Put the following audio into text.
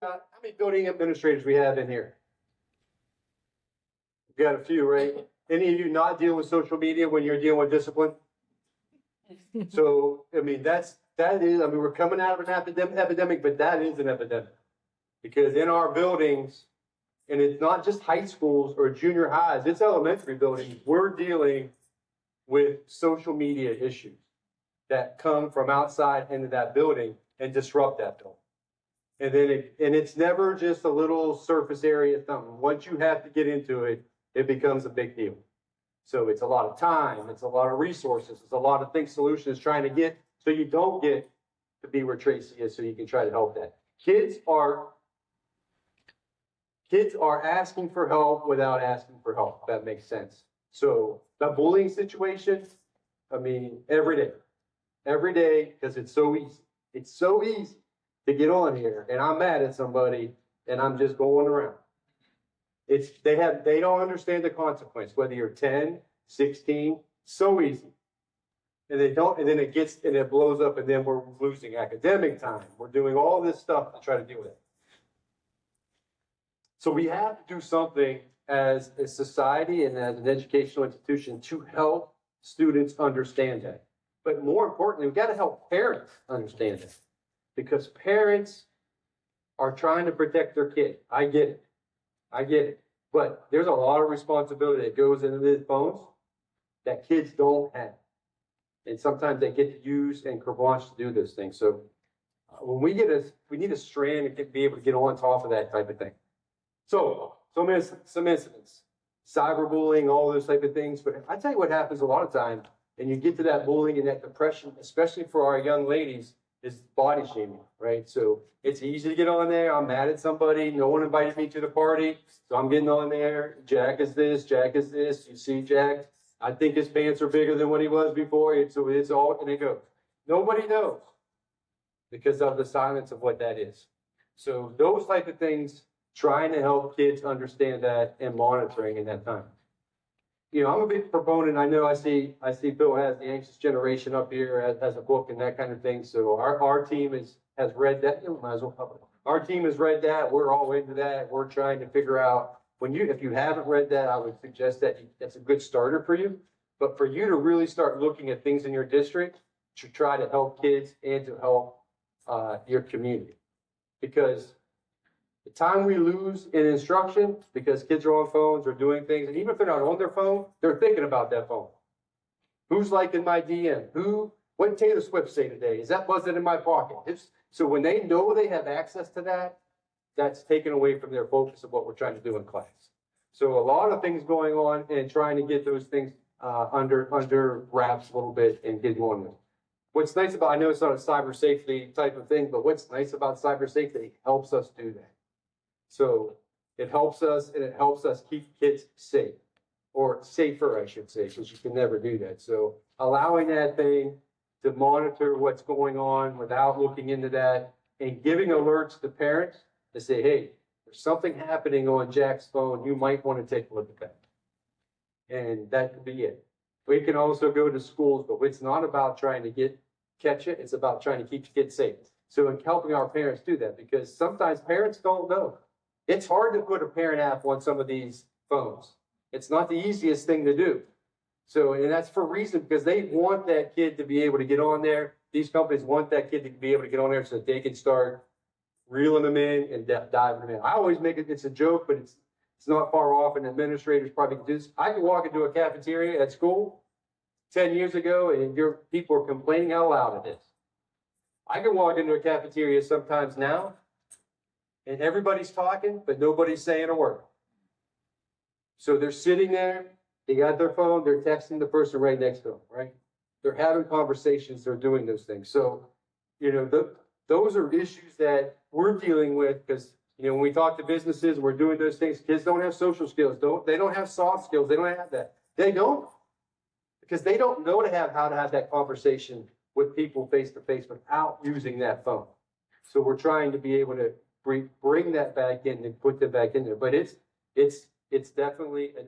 How many building administrators we have in here? We got a few, right? Any of you not dealing with social media when you're dealing with discipline? So, I mean, that is, I mean, we're coming out of an epidemic, but that is an epidemic. Because in our buildings, and it's not just high schools or junior highs, it's elementary buildings, we're dealing with social media issues that come from outside into that building and disrupt that building. And then it's never just a little surface area something. Once you have to get into it, it becomes a big deal. So it's a lot of time, it's a lot of resources, it's a lot of things, solutions trying to get so you don't get to be where Tracy is, so you can try to help that. Kids are asking for help without asking for help, if that makes sense. So the bullying situation, I mean, every day, because it's so easy. It's so easy to get on here, and I'm mad at somebody, and I'm just going around. They don't understand the consequence, whether you're 10, 16, so easy. And they don't, and then it blows up, and then we're losing academic time. We're doing all this stuff to try to deal with it. So we have to do something as a society and as an educational institution to help students understand that. But more importantly, we've got to help parents understand it, because parents are trying to protect their kid. I get it. But there's a lot of responsibility that goes into these phones that kids don't have. And sometimes they get to use and carte to do those things. So when we need a strand to be able to get on top of that type of thing. So some incidents, cyberbullying, all those type of things. But I tell you what happens a lot of times, and you get to that bullying and that depression, especially for our young ladies, is body shaming, right? So it's easy to get on there. I'm mad at somebody. No one invited me to the party. So I'm getting on there. Jack is this. Jack is this. You see Jack? I think his pants are bigger than what he was before. So it's all, and it goes. Nobody knows because of the silence of what that is. So those type of things, trying to help kids understand that and monitoring in that time. You know, I'm a big proponent. I know I see Bill has The Anxious Generation up here as a book and that kind of thing. So our team has read that. You might as well cover it. Our team has read that. We're all into that. We're trying to figure out if you haven't read that, I would suggest that's a good starter for you. But for you to really start looking at things in your district to try to help kids and to help your community, because the time we lose in instruction because kids are on phones or doing things, and even if they're not on their phone, they're thinking about that phone. Who's liking my DM? What did Taylor Swift say today? Is that buzzing in my pocket? So when they know they have access to that, that's taken away from their focus of what we're trying to do in class. So a lot of things going on and trying to get those things under wraps a little bit and get on them. What's nice about, I know it's not a cyber safety type of thing, but what's nice about cyber safety, it helps us do that. So it helps us, and it helps us keep kids safe, or safer, I should say, because you can never do that. So allowing that thing to monitor what's going on without looking into that, and giving alerts to parents to say, hey, there's something happening on Jack's phone. You might want to take a look at that. And that could be it. We can also go to schools, but it's not about trying to catch it. It's about trying to keep kids safe. So in helping our parents do that, because sometimes parents don't know. It's hard to put a parent app on some of these phones. It's not the easiest thing to do. So, and that's for a reason, because they want that kid to be able to get on there. These companies want that kid to be able to get on there so that they can start reeling them in and diving them in. I always make it's a joke, but it's not far off, and administrators probably can do this. I could walk into a cafeteria at school 10 years ago, and your people are complaining out loud at this. I can walk into a cafeteria sometimes now, and everybody's talking, but nobody's saying a word. So they're sitting there, they got their phone, they're texting the person right next to them, right? They're having conversations, they're doing those things. So, you know, those are issues that we're dealing with, because, you know, when we talk to businesses, we're doing those things. Kids don't have social skills. They don't have soft skills. They don't have that. They don't, because they don't know how to have that conversation with people face to face without using that phone. So we're trying to be able to bring that back in and put them back in there. But it's definitely an